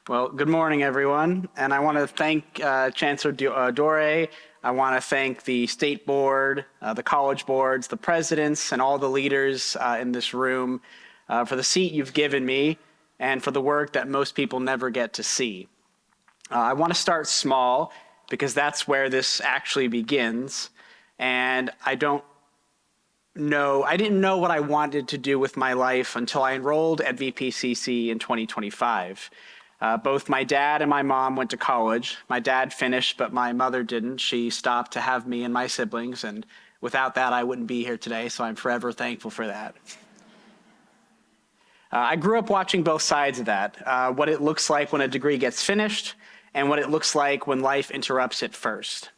Well, good morning, everyone. And I want to thank Chancellor Dore. I want to thank the state board, the college boards, the presidents, and all the leaders in this room for the seat you've given me and for the work that most people never get to see. I want to start small because that's where this actually begins. And I didn't know what I wanted to do with my life until I enrolled at VPCC in 2025. Both my dad and my mom went to college. My dad finished, but my mother didn't. She stopped to have me and my siblings, and without that, I wouldn't be here today, so I'm forever thankful for that. I grew up watching both sides of that, what it looks like when a degree gets finished and what it looks like when life interrupts it first.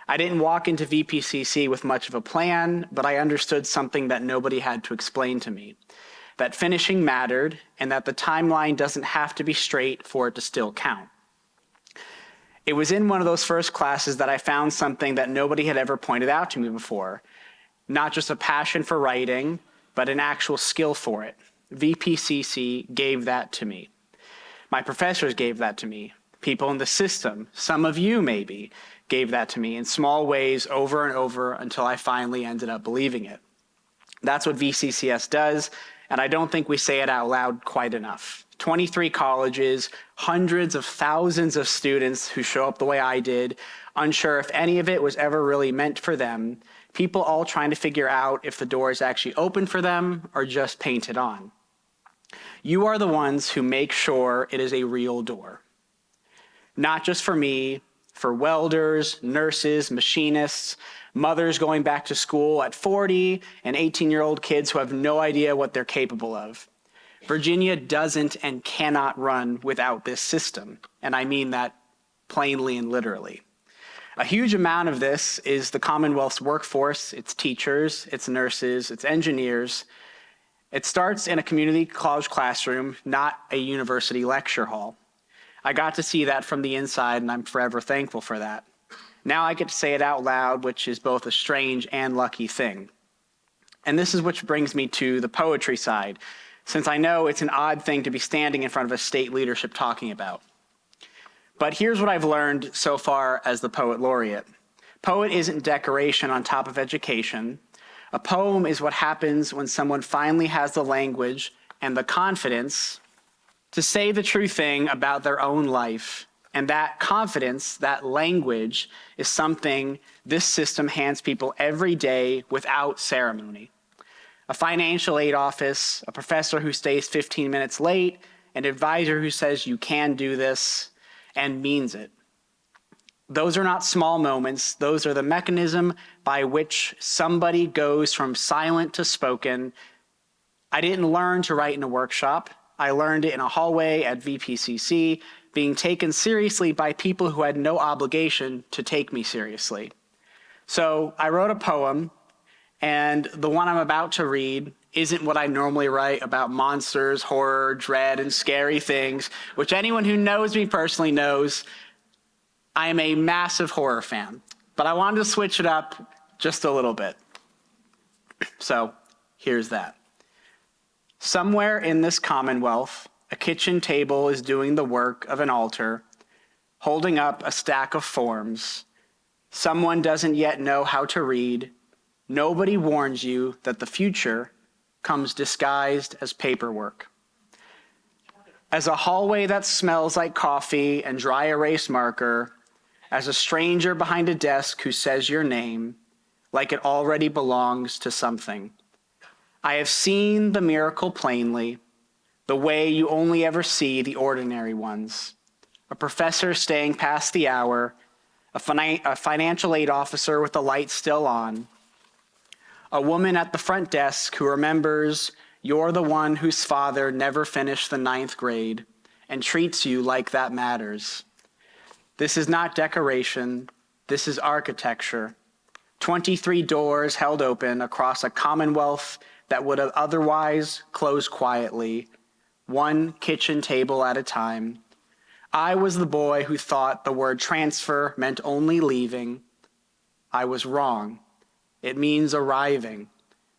I didn't walk into VPCC with much of a plan, but I understood something that nobody had to explain to me. That finishing mattered, and that the timeline doesn't have to be straight for it to still count. It was in one of those first classes that I found something that nobody had ever pointed out to me before. Not just a passion for writing, but an actual skill for it. VPCC gave that to me. My professors gave that to me. People in the system, some of you maybe, gave that to me in small ways over and over until I finally ended up believing it. That's what VCCS does. And I don't think we say it out loud quite enough. 23 colleges, hundreds of thousands of students who show up the way I did, unsure if any of it was ever really meant for them, people all trying to figure out if the door is actually open for them or just painted on. You are the ones who make sure it is a real door. Not just for me, for welders, nurses, machinists, mothers going back to school at 40 and 18-year-old kids who have no idea what they're capable of. Virginia doesn't and cannot run without this system, and I mean that plainly and literally. A huge amount of this is the Commonwealth's workforce, its teachers, its nurses, its engineers. It starts in a community college classroom, not a university lecture hall. I got to see that from the inside, and I'm forever thankful for that. Now I get to say it out loud, which is both a strange and lucky thing. And this is which brings me to the poetry side, since I know it's an odd thing to be standing in front of a state leadership talking about. But here's what I've learned so far as the poet laureate. Poet isn't decoration on top of education. A poem is what happens when someone finally has the language and the confidence to say the true thing about their own life. And that confidence, that language, is something this system hands people every day without ceremony. A financial aid office, a professor who stays 15 minutes late, an advisor who says you can do this and means it. Those are not small moments. Those are the mechanism by which somebody goes from silent to spoken. I didn't learn to write in a workshop. I learned it in a hallway at VPCC, being taken seriously by people who had no obligation to take me seriously. So I wrote a poem, and the one I'm about to read isn't what I normally write about monsters, horror, dread, and scary things, which anyone who knows me personally knows I am a massive horror fan. But I wanted to switch it up just a little bit. So here's that. Somewhere in this commonwealth, a kitchen table is doing the work of an altar, holding up a stack of forms. Someone doesn't yet know how to read. Nobody warns you that the future comes disguised as paperwork. As a hallway that smells like coffee and dry erase marker, as a stranger behind a desk who says your name, like it already belongs to something. I have seen the miracle plainly, the way you only ever see the ordinary ones. A professor staying past the hour, a financial aid officer with the light still on, a woman at the front desk who remembers you're the one whose father never finished the 9th grade and treats you like that matters. This is not decoration, this is architecture. 23 doors held open across a commonwealth that would have otherwise closed quietly, one kitchen table at a time. I was the boy who thought the word transfer meant only leaving. I was wrong. It means arriving.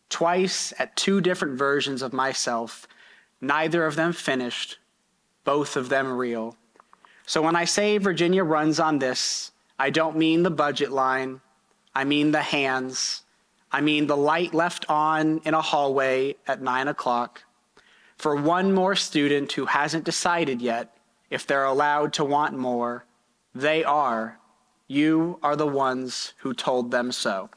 Twice at 2 different versions of myself, neither of them finished, both of them real. So when I say Virginia runs on this, I don't mean the budget line. I mean the hands. I mean the light left on in a hallway at 9 o'clock for one more student who hasn't decided yet if they're allowed to want more. They are. You are the ones who told them so.